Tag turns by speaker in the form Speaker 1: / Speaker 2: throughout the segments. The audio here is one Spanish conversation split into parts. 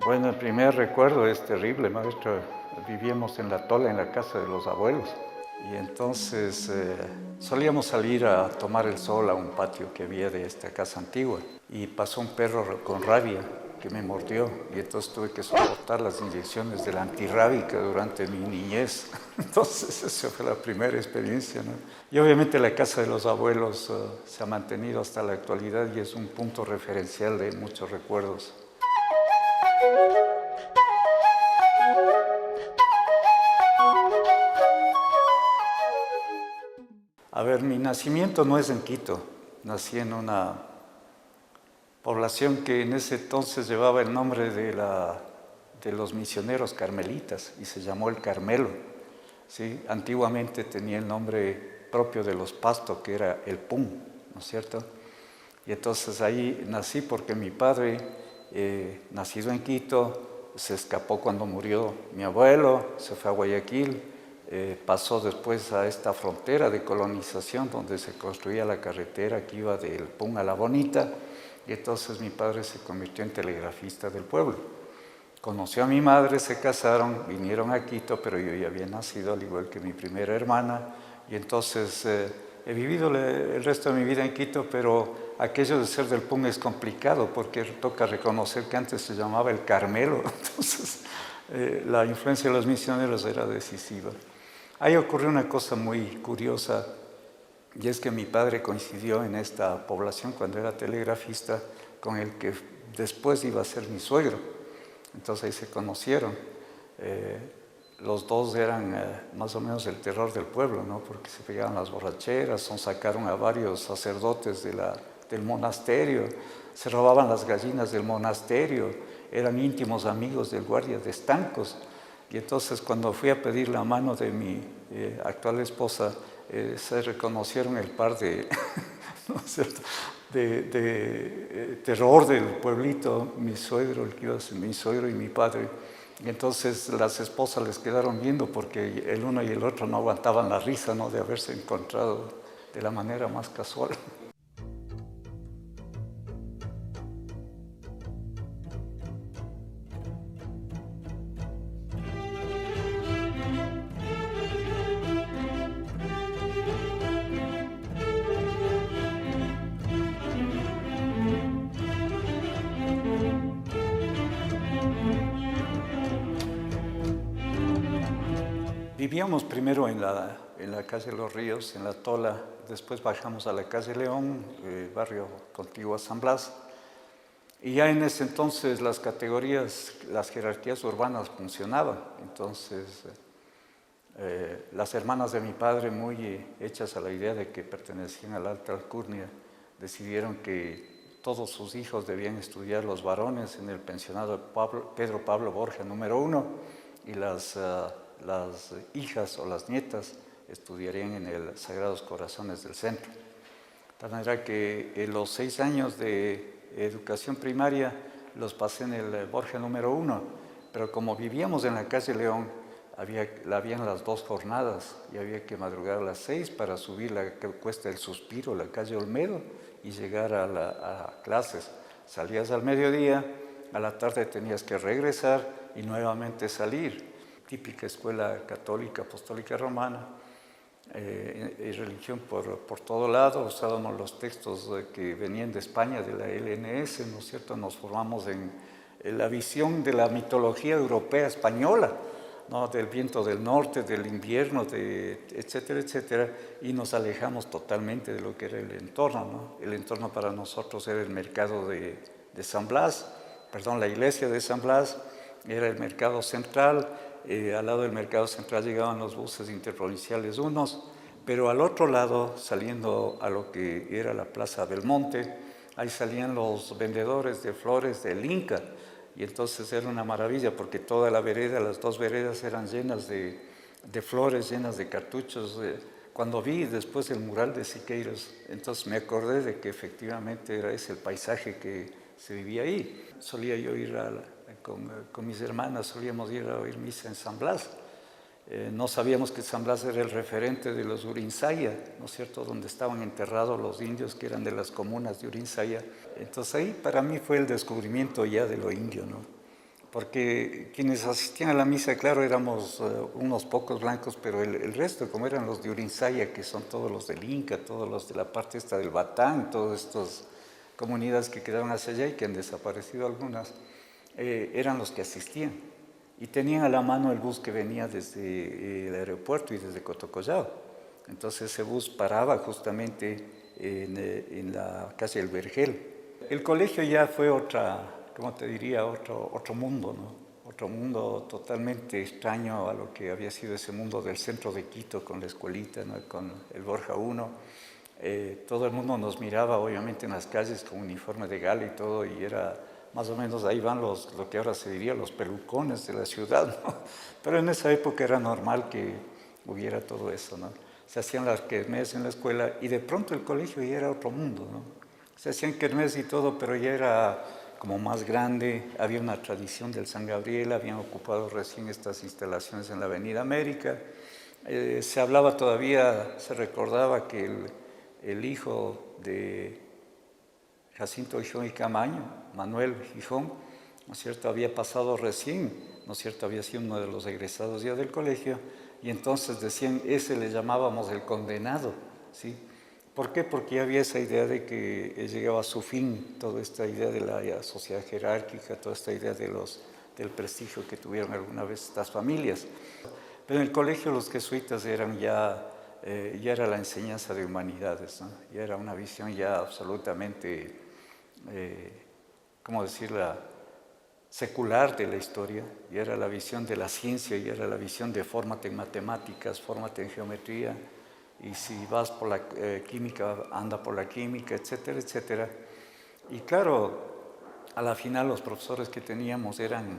Speaker 1: Bueno, el primer recuerdo es terrible, maestro. Vivíamos en La Tola, en la casa de los abuelos. Y entonces solíamos salir a tomar el sol a un patio que había de esta casa antigua. Y pasó un perro con rabia que me mordió. Y entonces tuve que soportar las inyecciones de la antirrábica durante mi niñez. Entonces esa fue la primera experiencia, ¿no? Y obviamente la casa de los abuelos se ha mantenido hasta la actualidad y es un punto referencial de muchos recuerdos. A ver, mi nacimiento no es en Quito. Nací en una población que en ese entonces llevaba el nombre de los misioneros carmelitas y se llamó El Carmelo. ¿Sí? Antiguamente tenía el nombre propio de los Pastos, que era El Pum, ¿no es cierto? Y entonces ahí nací porque mi padre, nacido en Quito, se escapó cuando murió mi abuelo, se fue a Guayaquil, pasó después a esta frontera de colonización donde se construía la carretera que iba del Pum a La Bonita, y entonces mi padre se convirtió en telegrafista del pueblo. Conoció a mi madre, se casaron, vinieron a Quito, pero yo ya había nacido al igual que mi primera hermana, y entonces he vivido el resto de mi vida en Quito, pero aquello de ser del Pum es complicado porque toca reconocer que antes se llamaba El Carmelo, entonces la influencia de los misioneros era decisiva. Ahí ocurrió una cosa muy curiosa, y es que mi padre coincidió en esta población cuando era telegrafista con el que después iba a ser mi suegro. Entonces ahí se conocieron. Los dos eran más o menos el terror del pueblo, ¿no? Porque se pegaban las borracheras, sacaron a varios sacerdotes del monasterio, se robaban las gallinas del monasterio, eran íntimos amigos del guardia de estancos. Y entonces cuando fui a pedir la mano de mi actual esposa, se reconocieron el par de, ¿no es cierto?, de terror del pueblito, mi suegro, el que iba a ser mi suegro y mi padre. Y entonces las esposas les quedaron viendo porque el uno y el otro no aguantaban la risa, ¿no?, de haberse encontrado de la manera más casual. Vivíamos primero en la calle Los Ríos, en La Tola, después bajamos a la calle León, barrio contiguo a San Blas, y ya en ese entonces las categorías, las jerarquías urbanas funcionaban. Entonces las hermanas de mi padre, muy hechas a la idea de que pertenecían a la alta alcurnia, decidieron que todos sus hijos debían estudiar, los varones, en el pensionado Pedro Pablo Borja número 1, y las hijas o las nietas estudiarían en el Sagrados Corazones del Centro. De tal manera que los 6 años de educación primaria los pasé en el Borja número 1, pero como vivíamos en la calle León, habían las 2 jornadas y había que madrugar a las 6 para subir la Cuesta del Suspiro, la calle Olmedo, y llegar a clases. Salías al mediodía, a la tarde tenías que regresar y nuevamente salir. Típica escuela católica, apostólica romana, y religión por todo lado. Usábamos los textos que venían de España, de la LNS, ¿no es cierto? Nos formamos en la visión de la mitología europea española, ¿no?, del viento del norte, del invierno, etcétera, etcétera, y nos alejamos totalmente de lo que era el entorno, ¿no? El entorno para nosotros era el mercado de San Blas, perdón, la iglesia de San Blas, era el mercado central. Al lado del mercado central llegaban los buses interprovinciales unos, pero al otro lado, saliendo a lo que era la Plaza del Monte, ahí salían los vendedores de flores del Inca, y entonces era una maravilla porque toda la vereda, las 2 veredas eran llenas de flores, llenas de cartuchos. Cuando vi después el mural de Siqueiros, entonces me acordé de que efectivamente era ese el paisaje que se vivía ahí. Solía yo ir con mis hermanas, solíamos ir a oír misa en San Blas. No sabíamos que San Blas era el referente de los Urinsaya, ¿no es cierto?, donde estaban enterrados los indios que eran de las comunas de Urinsaya. Entonces ahí para mí fue el descubrimiento ya de lo indio, ¿no? porque quienes asistían a la misa, claro, éramos unos pocos blancos, pero el resto, como eran los de Urinsaya, que son todos los del Inca, todos los de la parte esta del Batán, todas estas comunidades que quedaron hacia allá y que han desaparecido algunas, eran los que asistían. Y tenían a la mano el bus que venía desde el aeropuerto y desde Cotocollao. Entonces ese bus paraba justamente en la calle El Vergel. El colegio ya fue como te diría, otro mundo, ¿no? Otro mundo totalmente extraño a lo que había sido ese mundo del centro de Quito con la escuelita, ¿no? Con el Borja I. Todo el mundo nos miraba, obviamente, en las calles con uniforme de gala y todo, y era más o menos, ahí van lo que ahora se diría los pelucones de la ciudad, ¿no? Pero en esa época era normal que hubiera todo eso, ¿no? Se hacían las kermés en la escuela y de pronto el colegio ya era otro mundo, ¿no? Se hacían kermés y todo, pero ya era como más grande, había una tradición del San Gabriel, habían ocupado recién estas instalaciones en la Avenida América. Se hablaba todavía, se recordaba que el hijo de Jacinto Gijón y Camaño, Manuel Gijón, ¿no es cierto?, había pasado recién, ¿no es cierto?, había sido uno de los egresados ya del colegio, y entonces decían, ese le llamábamos el condenado, ¿sí? ¿Por qué? Porque ya había esa idea de que llegaba a su fin toda esta idea de la sociedad jerárquica, toda esta idea del prestigio que tuvieron alguna vez estas familias. Pero en el colegio los jesuitas eran ya era la enseñanza de humanidades, ¿no? Ya era una visión ya absolutamente, ¿cómo decirla?, secular de la historia, y era la visión de la ciencia, y era la visión de fórmate en matemáticas, fórmate en geometría, y si vas por la química, anda por la química, etcétera, etcétera. Y claro, a la final los profesores que teníamos eran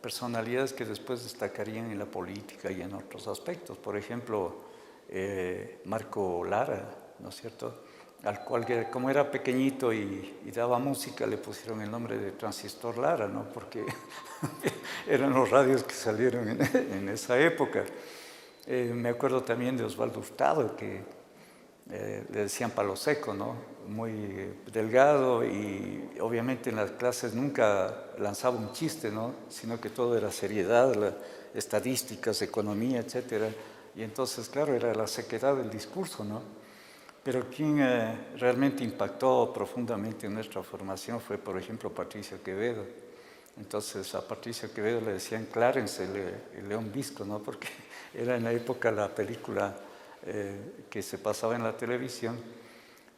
Speaker 1: personalidades que después destacarían en la política y en otros aspectos. Por ejemplo, Marco Lara, ¿no es cierto?, al cual, como era pequeñito y daba música, le pusieron el nombre de Transistor Lara, ¿no?, porque eran los radios que salieron en esa época. Me acuerdo también de Osvaldo Hurtado, que le decían palo seco, ¿no?, muy delgado, y obviamente en las clases nunca lanzaba un chiste, ¿no?, sino que todo era seriedad, estadísticas, economía, etcétera. Y entonces, claro, era la sequedad del discurso, ¿no? Pero quien realmente impactó profundamente en nuestra formación fue, por ejemplo, Patricio Quevedo. Entonces a Patricio Quevedo le decían Clarence, el León Visco, ¿no?, porque era en la época la película que se pasaba en la televisión,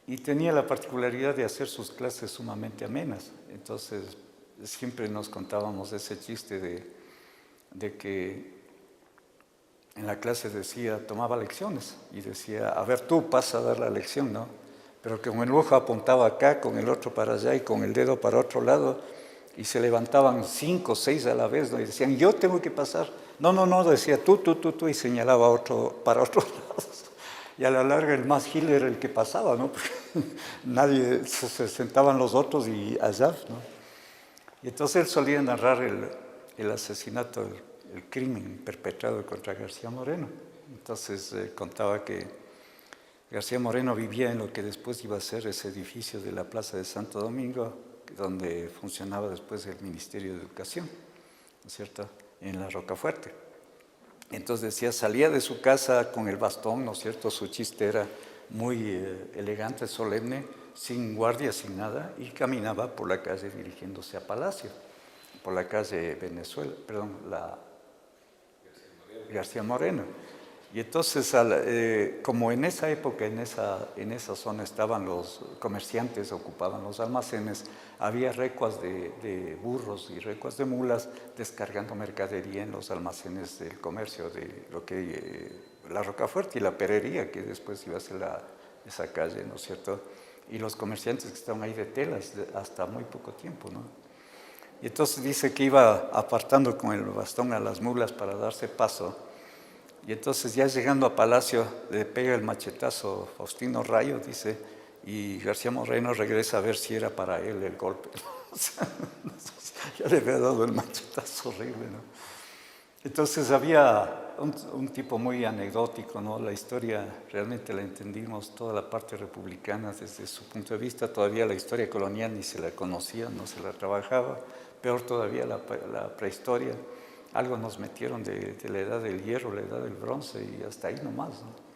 Speaker 1: y tenía la particularidad de hacer sus clases sumamente amenas. Entonces siempre nos contábamos ese chiste de que en la clase decía, tomaba lecciones y decía, a ver, tú pasa a dar la lección, ¿no? Pero con el ojo apuntaba acá, con el otro para allá y con el dedo para otro lado, y se levantaban 5 o 6 a la vez, ¿no?, y decían, yo tengo que pasar. No, no, no, decía tú, y señalaba para otro lado. Y a la larga el más gil era el que pasaba, ¿no? Porque nadie, se sentaban los otros y allá, ¿no? Y entonces él solía narrar el asesinato, el crimen perpetrado contra García Moreno. Entonces contaba que García Moreno vivía en lo que después iba a ser ese edificio de la Plaza de Santo Domingo, donde funcionaba después el Ministerio de Educación, ¿no es cierto?, en la Rocafuerte. Entonces decía, salía de su casa con el bastón, ¿no es cierto?, su chiste era muy elegante, solemne, sin guardia, sin nada, y caminaba por la calle dirigiéndose a Palacio, por la calle Venezuela, perdón, la García Moreno. Y entonces, como en esa época, en esa zona estaban los comerciantes, ocupaban los almacenes, había recuas de burros y recuas de mulas descargando mercadería en los almacenes del comercio de lo que la Rocafuerte y la Perería, que después iba a ser esa calle, ¿no es cierto? Y los comerciantes que estaban ahí de telas hasta muy poco tiempo, ¿no? Y entonces dice que iba apartando con el bastón a las mulas para darse paso. Y entonces ya llegando a Palacio le pega el machetazo Faustino Rayo, dice, y García Moreno regresa a ver si era para él el golpe. O sea, ya le había dado el machetazo horrible, ¿no? Entonces había un tipo muy anecdótico, ¿no? La historia realmente la entendimos, toda la parte republicana desde su punto de vista. Todavía la historia colonial ni se la conocía, no se la trabajaba. Peor todavía la prehistoria. Algo nos metieron de la edad del hierro, la edad del bronce y hasta ahí nomás, ¿no?